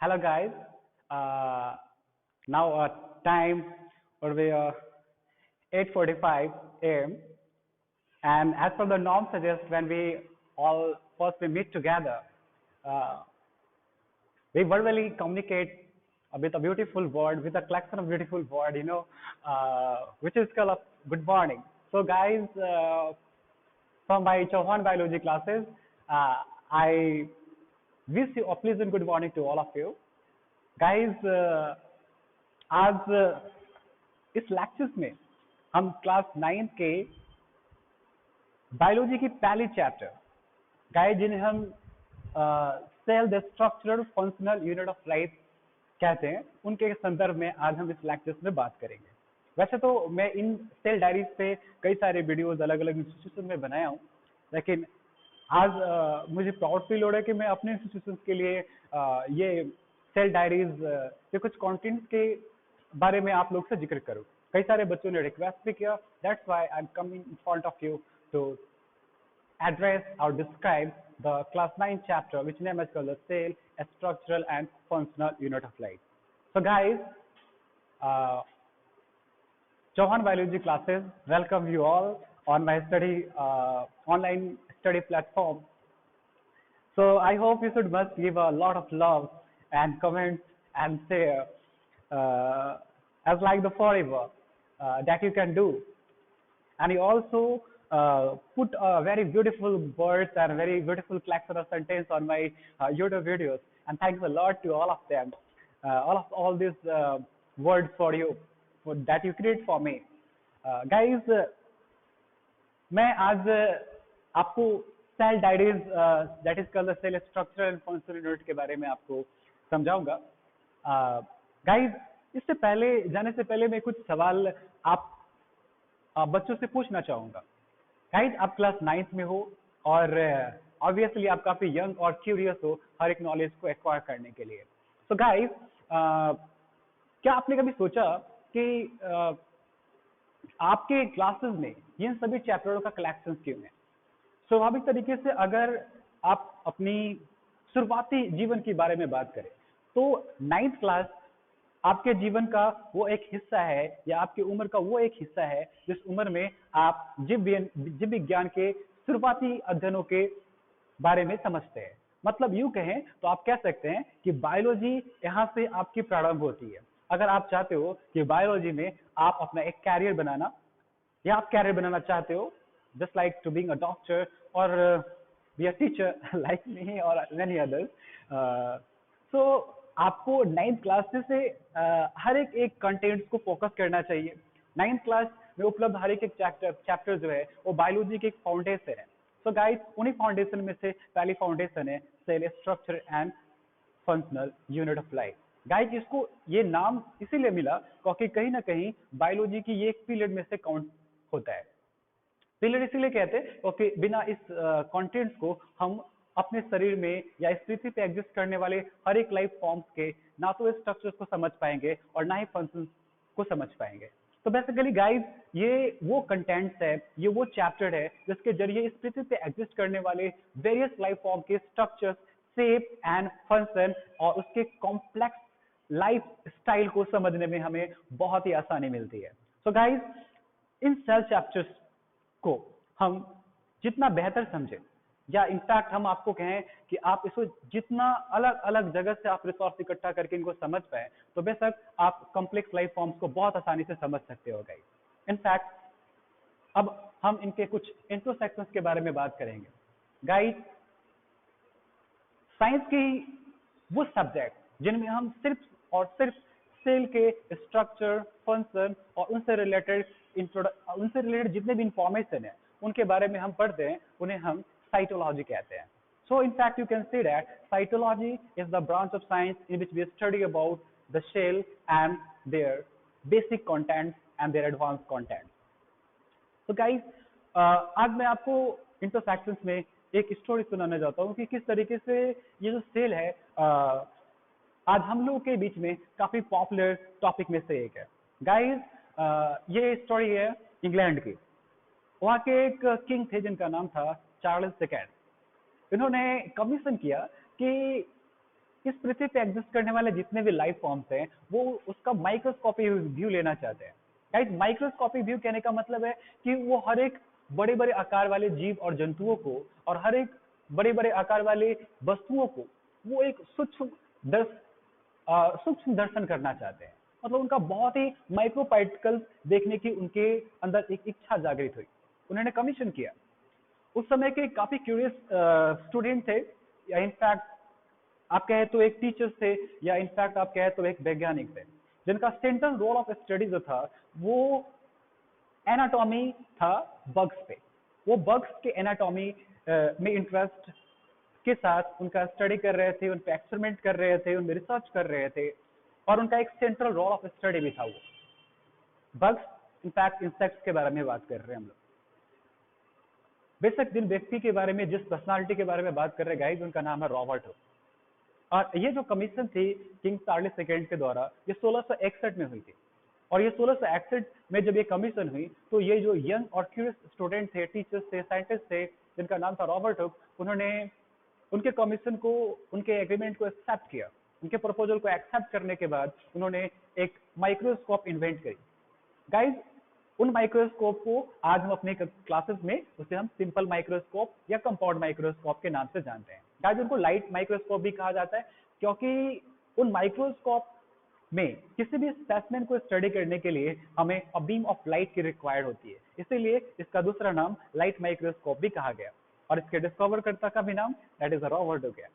Hello guys. Uh, Now time would be 8:45 a.m. and as per the norm suggests, when we all first we meet together, uh, we verbally communicate with a beautiful word, with a collection of beautiful word, which is called good morning. So guys, from my Chauhan biology classes, I wish you a pleasant good morning to all of you. Guys, आज इस lectures में हम class 9 के biology की पहली chapter guys जिन्हें हम cell the structural functional unit of life कहते हैं उनके संदर्भ में आज हम इस लेक्चर्स में बात करेंगे। वैसे तो मैं इन सेल डायरीज पे कई सारे वीडियोस अलग अलग इंस्टीट्यूशन में बनाया हूँ, लेकिन आज मुझे प्राउड फील हो रहा है कि मैं अपने इंस्टीट्यूशन के लिए ये सेल डायरीज के कुछ कंटेंट्स के बारे में आप लोग से जिक्र करूं। कई सारे बच्चों ने रिक्वेस्ट भी किया, that's why I am coming in front of you to address or describe the class 9 chapter which name is called the cell, a structural and functional unit of life. So guys, uh, Chauhan biology classes welcome you all on my study online study platform. So I hope you should must give a lot of love and comment and share as like the forever that you can do. And you also put very beautiful words and very beautiful collection of sentence on my YouTube videos. And thanks a lot to all of them, all these words for you, that you create for me. Guys, मैं आज आपको cell diaries that is called the cell structure and functional unit के बारे में आपको समझाऊंगा। Guys, इससे पहले जाने से पहले मैं कुछ सवाल आप बच्चों से पूछना चाहूंगा। गाइस, आप क्लास 9th में हो और ऑब्वियसली आप काफी यंग और क्यूरियस हो हर एक नॉलेज को एक्वायर करने के लिए। तो गाइस, क्या आपने कभी सोचा कि आपके क्लासेस में इन सभी चैप्टरों का कलेक्शन क्यों है? स्वाभाविक तरीके से अगर आप अपनी शुरुआती जीवन के बारे में बात करें तो 9th क्लास आपके जीवन का वो एक हिस्सा है या आपकी उम्र का वो एक हिस्सा है जिस उम्र में आप जीव विज्ञान के शुरुआती अध्ययनों के बारे में समझते हैं। मतलब यूं कहें तो आप कह सकते हैं कि बायोलॉजी यहाँ से आपकी प्रारंभ होती है। अगर आप चाहते हो कि बायोलॉजी में आप अपना एक कैरियर बनाना या आप कैरियर बनाना चाहते हो, just like to being a doctor or be a teacher like me or many others, सो आपको 9th क्लास से हर एक कंटेंट्स को फोकस करना चाहिए। 9th क्लास में उपलब्ध हर एक चैप्टर जो है वो बायोलॉजी के एक फाउंडेशन है। सो गाइस, उन्हीं फाउंडेशन में से पहली फाउंडेशन है cell structure and functional unit of life. Guys, इसको ये नाम इसीलिए मिला क्योंकि कहीं ना कहीं बायोलॉजी की ये एक पीरियड में से काउंट होता है। पीरियड इसीलिए कहते हैं क्योंकि बिना इस कंटेंट्स को हम अपने शरीर में या इस पृथ्वी पे एग्जिस्ट करने वाले हर एक लाइफ फॉर्म्स के ना तो स्ट्रक्चर्स को समझ पाएंगे और ना ही फंक्शंस को समझ पाएंगे। तो बेसिकली गाइस, ये वो कंटेंट्स है, ये वो चैप्टर है जिसके जरिए इस पृथ्वी पे एग्जिस्ट करने वाले वेरियस लाइफ फॉर्म के स्ट्रक्चर्स, शेप एंड फंक्शन और उसके कॉम्प्लेक्स लाइफ स्टाइल को समझने में हमें बहुत ही आसानी मिलती है। सो गाइस, इन सेल चैप्टर्स को हम जितना बेहतर समझें या इनफैक्ट हम आपको कहें कि आप इसको जितना अलग अलग जगह से आप रिसोर्स इकट्ठा करके इनको समझ पाए तो बेशक आप कॉम्प्लेक्स लाइफ फॉर्म्स को बहुत आसानी से समझ सकते हो गाइस। इनफैक्ट अब हम इनके कुछ इंट्रोसेक्शंस के बारे में बात करेंगे। गाइस, साइंस की वो सब्जेक्ट जिनमें हम सिर्फ और सिर्फ सेल के स्ट्रक्चर, फंक्शन और उनसे रिलेटेड जितने भी इंफॉर्मेशन है उनके बारे में हम पढ़ते हैं, उन्हें हम साइटोलॉजी कहते हैं। So in fact you can see that cytology is the branch of science in which we study about the cell and their basic contents and their advance contents. तो गाइस, आज मैं आपको इंटरसेक्शंस में एक story सुनाने जाता हूँ कि किस तरीके से ये जो सेल है आज हम लोगों के बीच में काफी पॉपुलर टॉपिक में से एक है। गाइस, ये स्टोरी है इंग्लैंड की। वहाँ के एक किंग थे जिनका नाम था चार्ल्स सेकेंड। इन्होंने कमीशन किया कि इस पृथ्वी पे एग्जिस्ट करने वाले जितने भी लाइफ फॉर्म्स हैं वो उसका माइक्रोस्कोपिक व्यू लेना चाहते हैं। गाइस माइक्रोस्कोपिक व्यू कहने का मतलब है कि वो हर एक बड़े बड़े आकार वाले जीव और जंतुओं को और हर एक बड़े बड़े आकार वाले वस्तुओं को वो एक सूक्ष्म दर्शन करना चाहते हैं। मतलब उनका बहुत ही माइक्रो पार्टिकल्स देखने की उनके अंदर एक इच्छा जागृत हुई, उन्होंने कमीशन किया। उस समय के काफी क्यूरियस स्टूडेंट थे, या इनफैक्ट आप कहे तो एक टीचर्स थे, या इनफैक्ट आप कहे तो एक वैज्ञानिक थे, जिनका सेंट्रल रोल ऑफ स्टडी जो था वो एनाटॉमी था बग्स पे। वो बग्स के एनाटॉमी में इंटरेस्ट के साथ उनका स्टडी कर रहे थे, उन पे एक्सपेरिमेंट कर रहे थे, उनमें रिसर्च कर रहे थे, और उनका एक सेंट्रल रोल ऑफ स्टडी भी था वो बग्स, इनफैक्ट इंसेक्ट्स के बारे में बात कर रहे हैं हम लोग। बेशक जिन व्यक्ति के बारे में, जिस पर्सनालिटी के बारे में बात कर रहे हैं गाइस, उनका नाम है रॉबर्ट हुक। और ये जो कमीशन थी किंग चार्ल्स सेकेंड के द्वारा, ये 1661 में हुई थी। और ये 1661 में जब ये कमीशन हुई तो ये जो यंग और क्यूरियस स्टूडेंट थे, टीचर्स थे, साइंटिस्ट थे, जिनका नाम था रॉबर्ट हुक, उन्होंने उनके कमीशन को, उनके एग्रीमेंट को एक्सेप्ट किया। उनके प्रपोजल को एक्सेप्ट करने के बाद उन्होंने एक माइक्रोस्कोप इन्वेंट करी। गाइज उन माइक्रोस्कोप को आज हम अपने क्लासेस में उसे हम सिंपल माइक्रोस्कोप या कंपाउंड माइक्रोस्कोप के नाम से जानते हैं। गाइज उनको लाइट माइक्रोस्कोप भी कहा जाता है, क्योंकि उन माइक्रोस्कोप में किसी भी स्पेसिमेन को स्टडी करने के लिए हमें अ बीम ऑफ लाइट की रिक्वायर्ड होती है, इसीलिए इसका दूसरा नाम लाइट माइक्रोस्कोप भी कहा गया। और इसके डिस्कवर करता का भी नाम दैट इज रॉबर्ट हो गया।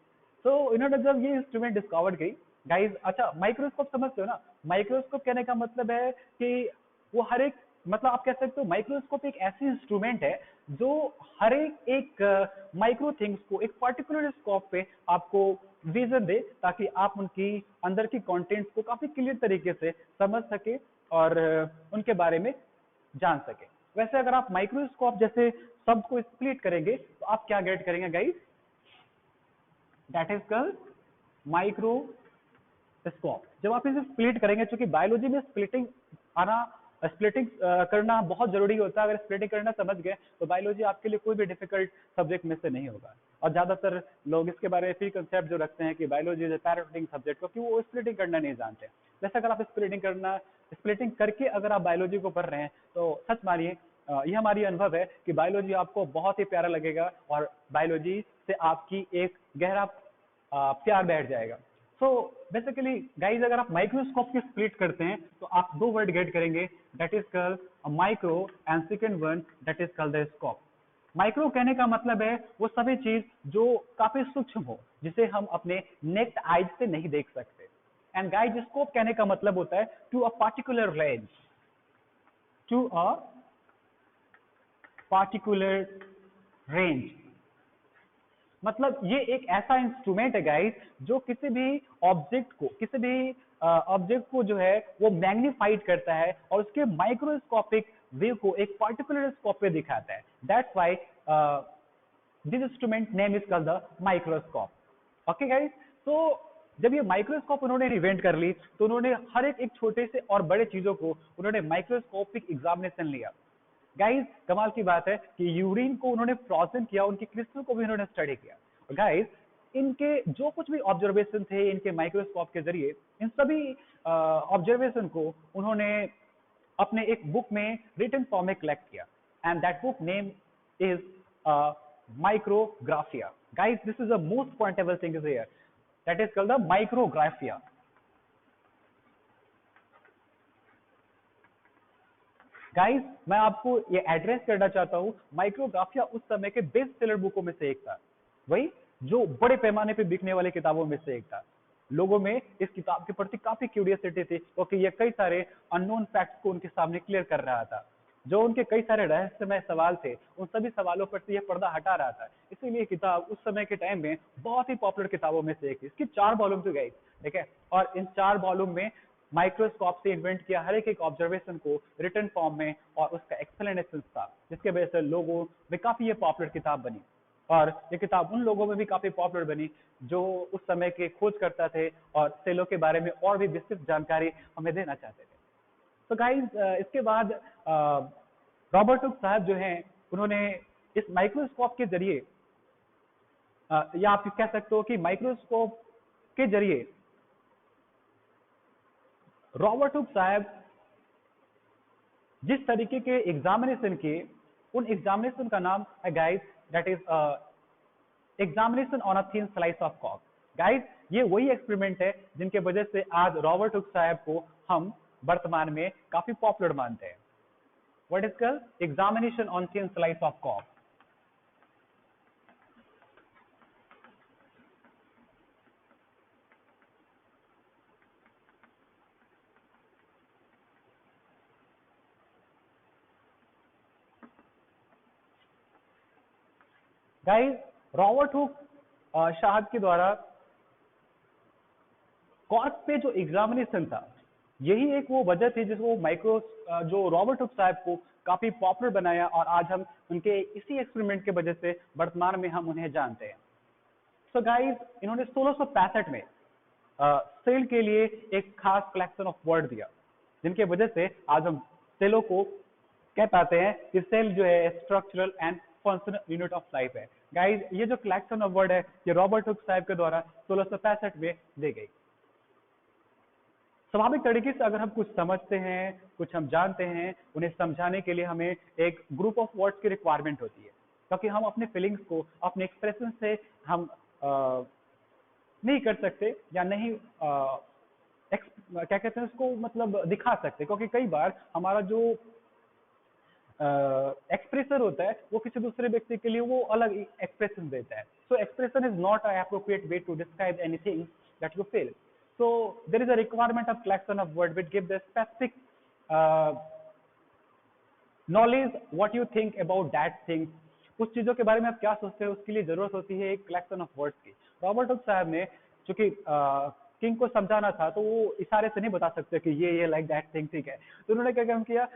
तो इन्होंने जब ये इंस्ट्रूमेंट डिस्कवर की गाइज, अच्छा माइक्रोस्कोप समझते हो ना, माइक्रोस्कोप कहने का मतलब है कि वो हर एक, मतलब आप कह सकते हो माइक्रोस्कोप एक ऐसी इंस्ट्रूमेंट है जो हर एक माइक्रो थिंग्स को एक पर्टिकुलर स्कोप पे आपको विजन दे, ताकि आप उनकी अंदर की कंटेंट्स को काफी क्लियर तरीके से समझ सके और उनके बारे में जान सके। वैसे अगर आप माइक्रोस्कोप जैसे शब्द को स्प्लिट करेंगे तो आप क्या गेट करेंगे guys, that is called microscope. जब आप इसे स्प्लिट करेंगे, क्योंकि बायोलॉजी में स्प्लिटिंग करना बहुत जरूरी होता है। अगर स्प्लिटिंग करना समझ गए तो बायोलॉजी आपके लिए कोई भी डिफिकल्ट सब्जेक्ट में से नहीं होगा। और ज्यादातर लोग इसके बारे में फ्री कंसेप्ट जो रखते हैं कि biology is a parasitic subject, क्योंकि वो स्प्लिटिंग करना नहीं जानते। जैसे अगर आप स्प्लिटिंग करके अगर आप बायोलॉजी को पढ़ रहे हैं तो सच मानिए, ये हमारी अनुभव है कि बायोलॉजी आपको बहुत ही प्यारा लगेगा और बायोलॉजी से आपकी एक गहरा प्यार बैठ जाएगा। सो बेसिकली गाइज अगर आप माइक्रोस्कोप की स्प्लिट करते हैं तो आप दो वर्ड गेट करेंगे, that is called micro and second one that is called the scope. Micro कहने का मतलब है वो सभी चीज जो काफी सूक्ष्म हो, जिसे हम अपने नेक्ड आइज से नहीं देख सकते। एंड गाइज स्कोप कहने का मतलब होता है to a particular range, to a particular range. मतलब ये एक ऐसा इंस्ट्रूमेंट है गाइस जो किसी भी ऑब्जेक्ट को जो है वो मैग्नीफाइड करता है और उसके माइक्रोस्कोपिक व्यू को एक पर्टिकुलर स्कोप पे दिखाता है। That's why this instrument name is called the microscope. Okay guys, तो जब ये माइक्रोस्कोप उन्होंने इन्वेंट कर ली तो उन्होंने हर एक छोटे से और बड़े चीजों को उन्होंने माइक्रोस्कोपिक एग्जामिनेशन लिया। गाइस कमाल की बात है कि यूरिन को उन्होंने फ्रोजन किया, उनकी क्रिस्टल को भी उन्होंने स्टडी किया। गाइस इनके जो कुछ भी ऑब्जर्वेशन थे इनके माइक्रोस्कोप के जरिए, इन सभी ऑब्जर्वेशन को उन्होंने अपने एक बुक में रिटन फॉर्म में कलेक्ट किया, and that book name is Micrographia. Guys this is the most pointable thing is here, that is called the Micrographia. Guys मैं आपको ये एड्रेस करना चाहता हूँ, माइक्रोग्राफिया उस समय के बेस्ट सेलर बुकों में से एक था, वही जो बड़े पैमाने पे बिकने वाले किताबों में से एक था। लोगों में इस किताब के प्रति काफी क्यूरियोसिटी थी, क्योंकि ये कई सारे अननोन फैक्ट्स को उनके सामने क्लियर कर रहा था। जो उनके कई सारे रहस्यमय सवाल थे, उन सभी सवालों पर से यह पर्दा हटा रहा था। इसीलिए किताब उस समय के टाइम में बहुत ही पॉपुलर किताबों में से एक थी। इसकी 4 वॉल्यूम थी गाइस, ठीक है, और इन 4 वॉल्यूम में माइक्रोस्कोप से इन्वेंट किया हर एक ऑब्जर्वेशन को रिटन फॉर्म में और उसका एक्सप्लेनेशन था, जिसके वजह से लोगों में काफी ये पॉपुलर किताब बनी। और ये किताब उन लोगों में भी काफी पॉपुलर बनी जो उस समय के खोज करता थे और सेलों के बारे में और भी विस्तृत जानकारी हमें देना चाहते थे। तो गाइज इसके बाद रॉबर्ट हुक साहब जो हैं उन्होंने इस माइक्रोस्कोप के जरिए, या आप कह सकते हो कि माइक्रोस्कोप के जरिए रॉबर्ट हुक साहब जिस तरीके के एग्जामिनेशन किए, उन एग्जामिनेशन का नाम है guys, that is examination on a thin slice of कॉक। गाइस, ये वही एक्सपेरिमेंट है जिनके वजह से आज रॉबर्ट हुक साहब को हम वर्तमान में काफी पॉपुलर मानते हैं। What is called examination on thin slice of कॉक। गाइस, रॉबर्ट हुक साहब के द्वारा कॉर्क पे जो एग्जामिनेशन था, यही एक वो वजह थी जिसको माइक्रो जो रॉबर्ट हुक साहब को काफी पॉपुलर बनाया, और आज हम उनके इसी एक्सपेरिमेंट के वजह से वर्तमान में हम उन्हें जानते हैं। सो गाइस, इन्होंने 1665 में सेल के लिए एक खास कलेक्शन ऑफ वर्ड दिया, जिनके वजह से आज हम सेलों को कह पाते हैं कि सेल जो है structural and functional unit of life है। गाइस, ये जो कलेक्शन ऑफ वर्ड है, ये रॉबर्ट हुक साहब के द्वारा 1665 में दी गई। स्वाभाविक तरीके से अगर हम कुछ समझते हैं, कुछ हम जानते हैं, उन्हें समझाने के लिए हमें एक ग्रुप ऑफ वर्ड्स की रिक्वायरमेंट होती है, क्योंकि हम अपने फीलिंग्स को अपने एक्सप्रेशन से हम नहीं कर सकते, या नहीं क्या कहते हैं उसको, मतलब दिखा सकते, क्योंकि कई बार हमारा जो एक्सप्रेशन होता है वो किसी दूसरे व्यक्ति के लिए वो अलग एक्सप्रेशन देता है। So expression is not a appropriate way to describe anything that you feel. So there is a requirement of collection of word which give the specific knowledge what you think about that thing। उस चीजों के बारे में आप क्या सोचते हैं, उसके लिए जरूरत होती है एक कलेक्शन ऑफ वर्ड्स की। रॉबर्ट हुक साहब ने चूंकि किंग को समझाना था, तो वो इशारे से नहीं बता सकते कि ये लाइक दैट थिंग, ठीक है। तो उन्होंने क्या काम किया,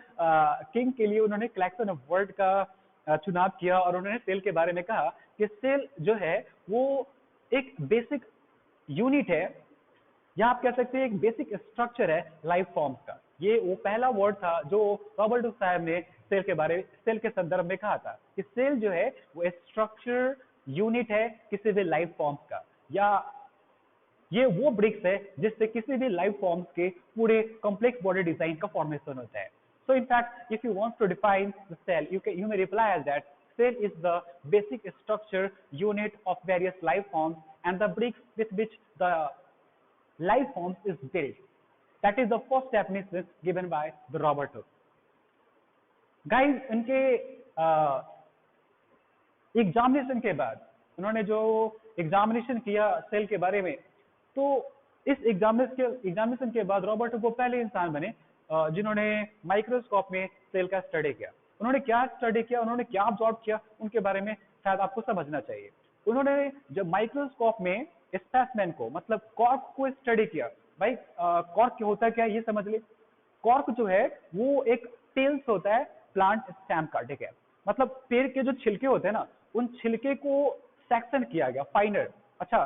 किंग के लिए उन्होंने कलेक्शन ऑफ वर्ड का चुनाव किया, और उन्होंने सेल के बारे में कहा कि सेल जो है वो एक बेसिक यूनिट है, या आप कह सकते हैं एक बेसिक स्ट्रक्चर है लाइफ फॉर्म्स का। ये वो पहला वर्ड था जो रॉबर्ट हुक साहब ने सेल के संदर्भ में कहा था कि सेल जो है वो स्ट्रक्चर यूनिट है किसी भी लाइफ फॉर्म्स का, या ये वो ब्रिक्स है जिससे किसी भी लाइफ फॉर्म्स के पूरे कॉम्प्लेक्स बॉडी डिजाइन का फॉर्मेशन होता है। So in fact if you want to define the cell, you may reply as that cell is the basic structure unit of various life forms and the bricks with which the life forms is built. That is the first definition given by the Robert Hooke. Guys, इनके examination के बाद उन्होंने जो examination किया cell के बारे में, तो इस एग्जामिनेशन के बाद रॉबर्ट हुक वो पहले इंसान बने जिन्होंने माइक्रोस्कोप में सेल का स्टडी किया। उन्होंने क्या स्टडी किया, उन्होंने क्या ऑब्जर्व किया, उनके बारे में शायद आपको समझना चाहिए। उन्होंने जब माइक्रोस्कोप में स्पेसिमेन को, मतलब कॉर्क को स्टडी किया, भाई कॉर्क होता क्या है ये समझ ले। कॉर्क जो है वो एक टेल्स होता है प्लांट स्टेम का, ठीक है। मतलब पेड़ के जो छिलके होते हैं ना, उन छिलके को सेक्शन किया गया, फाइनर। अच्छा,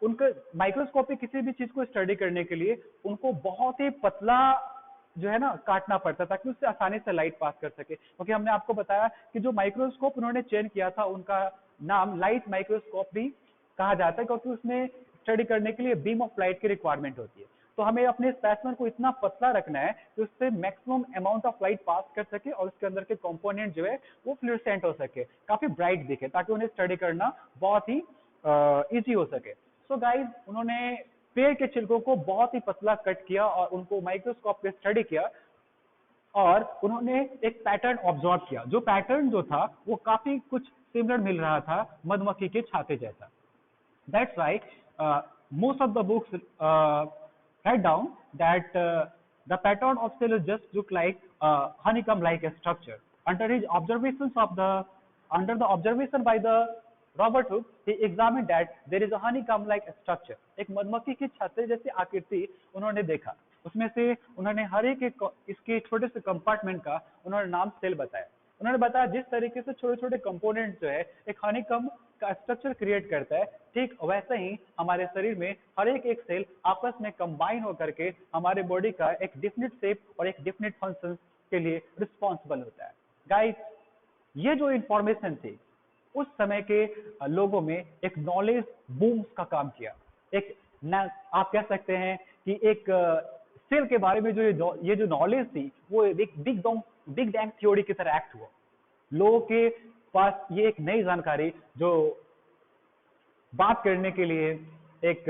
उनका माइक्रोस्कोप पे किसी भी चीज को स्टडी करने के लिए उनको बहुत ही पतला जो है ना काटना पड़ता ताकि उससे आसानी से लाइट पास कर सके, क्योंकि हमने आपको बताया कि जो माइक्रोस्कोप उन्होंने चयन किया था उनका नाम लाइट माइक्रोस्कोप भी कहा जाता है, क्योंकि उसमें स्टडी करने के लिए बीम ऑफ लाइट की रिक्वायरमेंट होती है। तो हमें अपने स्पेसिमेन को इतना पतला रखना है कि उससे maximum amount of light pass कर सके और उसके अंदर के कंपोनेंट जो है वो फ्लुओरेसेंट हो सके, काफी ब्राइट दिखे, ताकि उन्हें स्टडी करना बहुत ही इजी हो सके। सो गाइस, उन्होंने पेड़ के छिलकों को बहुत ही पतला कट किया और उनको माइक्रोस्कोप पे स्टडी किया, और उन्होंने एक पैटर्न ऑब्जर्व किया। जो पैटर्न जो था वो काफी कुछ सिमिलर मिल रहा था मधुमक्खी के छाते जैसा। That's why most of the books write down that the pattern of cell just look like honeycomb-like structure. Under his observations under the observation by the Robert Hooke, he examined that there is a honeycomb-like structure. एक मधुमक्खी की छाते जैसी आकृति उन्होंने देखा, उसमें से उन्होंने हर एक इसके छोटे से कंपार्टमेंट का उन्होंने नाम सेल बताया। उन्होंने बताया जिस तरीके से छोटे छोटे कंपोनेंट जो है एक हनीकॉम्ब का स्ट्रक्चर क्रिएट करता है, ठीक वैसे ही हमारे शरीर में हर एक सेल आपस में कंबाइन होकर के हमारे बॉडी का एक डिफिनिट शेप और एक डिफिनिट फंक्शन के लिए रिस्पॉन्सिबल होता है। गाइस, ये जो इंफॉर्मेशन थी उस समय के लोगों में एक नॉलेज बूम्स का काम किया, एक ना आप कह सकते हैं कि एक सेल के बारे में ये जो नॉलेज थी वो एक बिग बैंग थ्योरी की तरह एक्ट हुआ। लोगों के पास ये एक नई जानकारी जो बात करने के लिए एक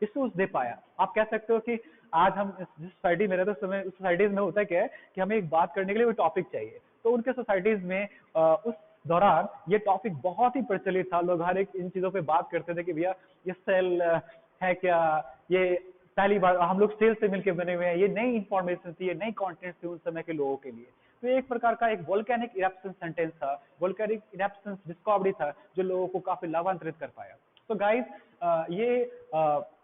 रिसोर्स दे पाया। आप कह सकते हो कि आज हम जिस सोसाइटी में रहते समय उस सोसाइटीज में होता क्या है कि हमें एक बात करने के लिए कोई टॉपिक चाहिए, तो उनके सोसाइटीज में उस दौरान ये टॉपिक बहुत ही प्रचलित था। लोग हर एक इन चीजों पे बात करते थे कि भैया ये सेल है क्या, ये पहली बार हम लोग सेल से मिलकर बने हुए हैं, ये नई इंफॉर्मेशन थी, ये नई कॉन्टेंट थी उस समय के लोगों के लिए। तो ये एक प्रकार का एक वोल्केनिक इरप्शन सेंटेंस था, वोल्केनिक इरप्शन डिस्कवरी था जो लोगों को काफी लाभांतरित कर पाया। तो गाइस ये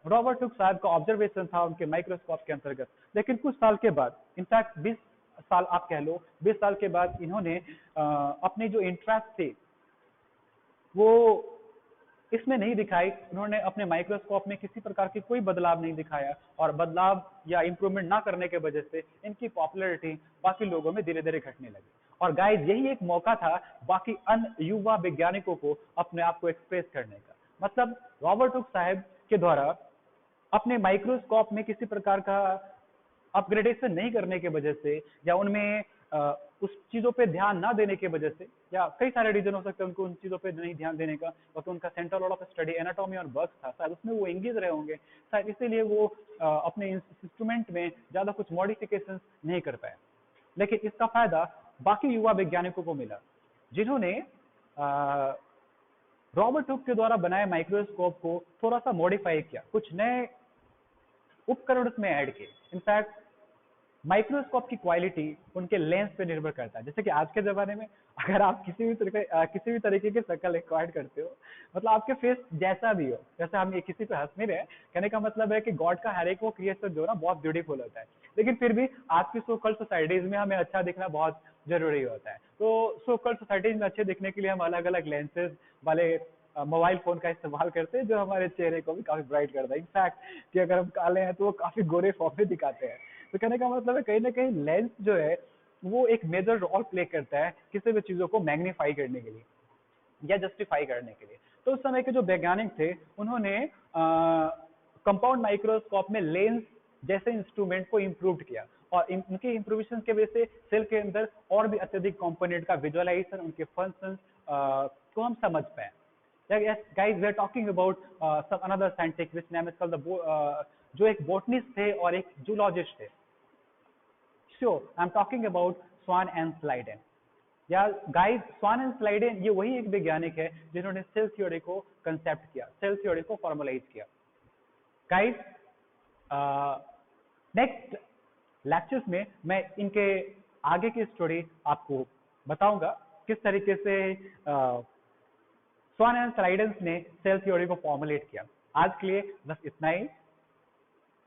रॉबर्ट हुक साहब का ऑब्जर्वेशन था उनके माइक्रोस्कोप के अंतर्गत। लेकिन कुछ साल के बाद, इनफैक्ट 20 साल आप कह लो, 20 साल के बाद इन्होंने अपने जो इंटरेस्ट थे वो इसमें नहीं दिखाई। उन्होंने अपने माइक्रोस्कोप में किसी प्रकार की कोई बदलाव नहीं दिखाया और बदलाव या इंप्रूवमेंट ना करने के वजह से इनकी पॉपुलैरिटी बाकी लोगों में धीरे धीरे घटने लगी। और गाइस यही एक मौका था बाकी अन्य युवा वैज्ञानिकों को अपने आप को एक्सप्रेस करने का। मतलब रॉबर्ट हुक साहब के द्वारा अपने माइक्रोस्कोप में किसी प्रकार का अपग्रेडेशन नहीं करने की वजह से या उनमें उस चीजों पे ध्यान ना देने की वजह से, या कई सारे रीजन हो सकते हैं उनको उन चीजों पे नहीं ध्यान देने का, क्योंकि उनका central Lord of study anatomy और बर्थ था, शायद उसमें वो एंगेज रहे होंगे, शायद इसीलिए वो अपने इंस्ट्रूमेंट में ज्यादा कुछ मॉडिफिकेशन नहीं कर पाए। लेकिन इसका फायदा बाकी युवा वैज्ञानिकों को मिला जिन्होंने रॉबर्ट हुक के द्वारा बनाए माइक्रोस्कोप को थोड़ा सा मॉडिफाई किया, कुछ नए उपकरण उसमें ऐड किए। इनफैक्ट माइक्रोस्कोप की क्वालिटी उनके लेंस पे निर्भर करता है। जैसे कि आज के जमाने में अगर आप किसी भी तरीके की शक्ल एक्वायर्ड करते हो, मतलब आपके फेस जैसा भी हो, जैसे हम ये किसी पे हंस नहीं रहे, कहने का मतलब है कि गॉड का हर एक वो क्रिएशन जो है ना बहुत ब्यूटीफुल होता है। लेकिन फिर भी आज की सो कल्ड सोसाइटीज में हमें अच्छा दिखना बहुत जरूरी होता है। तो सो कल्ड सोसाइटीज में अच्छे दिखने के लिए हम अलग अलग लेंसेज वाले मोबाइल फोन का इस्तेमाल करते हैं जो हमारे चेहरे को भी काफी ब्राइट करता है। इनफैक्ट कि अगर हम काले हैं तो वो काफी गोरे फॉर्म में दिखाते हैं। तो कहने का मतलब है कहीं ना कहीं लेंस जो है वो एक मेजर रोल प्ले करता है किसी भी चीजों को मैग्नीफाई करने के लिए या जस्टिफाई करने के लिए। तो उस समय के जो वैज्ञानिक थे उन्होंने कंपाउंड माइक्रोस्कोप में लेंस जैसे इंस्ट्रूमेंट को इम्प्रूव किया और उनके इम्प्रूवेशन के वजह से सेल के अंदर और भी अत्यधिक कंपोनेंट का विजुअलाइजेशन, उनके फंक्शंस को हम समझ पाए। Yes, guys, we are talking about some another scientific which name is called जो एक बोटनिस्ट थे और एक जूलॉजिस्ट थे। So, I'm talking about Schwann and Schleiden. या गाइस, स्वान एंड स्लाइडेन ये वही एक वैज्ञानिक है जिन्होंने सेल थ्योरी को कंसेप्ट किया, सेल थ्योरी को फॉर्मलाइज किया। गाइस, नेक्स्ट लेक्चर्स में मैं इनके आगे की स्टोरी आपको बताऊंगा किस तरीके से स्वान एंड स्लाइडेन ने सेल थ्योरी को फॉर्मुलेट किया। आज के लिए बस इतना ही।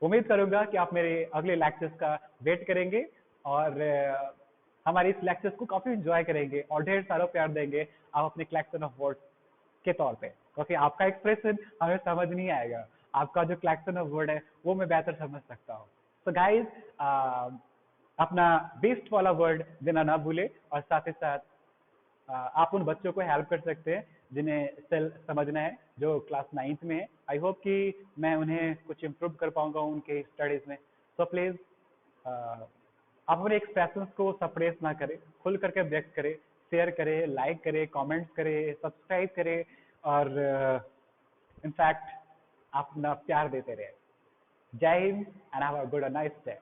उम्मीद करूंगा कि आप मेरे अगले लेक्चर्स का वेट करेंगे और हमारे इस लेक्चर्स को काफी एंजॉय करेंगे और ढेर सारा प्यार देंगे आप अपने कलेक्शन ऑफ वर्ड्स के तौर पे, क्योंकि आपका एक्सप्रेशन हमें समझ नहीं आएगा, आपका जो कलेक्शन ऑफ वर्ड है वो मैं बेहतर समझ सकता हूँ। तो गाइज, अपना बेस्ट वाला वर्ड देना ना भूले और साथ ही साथ आप उन बच्चों को हेल्प कर सकते हैं जिन्हें सेल समझना है, जो क्लास 9th में है। आई होप कि मैं उन्हें कुछ इम्प्रूव कर पाऊंगा उनके स्टडीज में। सो प्लीज आप अपने एक्सप्रेशंस को सप्रेस ना करें, खुल करके व्यक्त करें, शेयर करें, लाइक करें, कमेंट्स करें, सब्सक्राइब करें और इनफैक्ट आप अपना प्यार देते रहे। जय Hind and have a good nice day.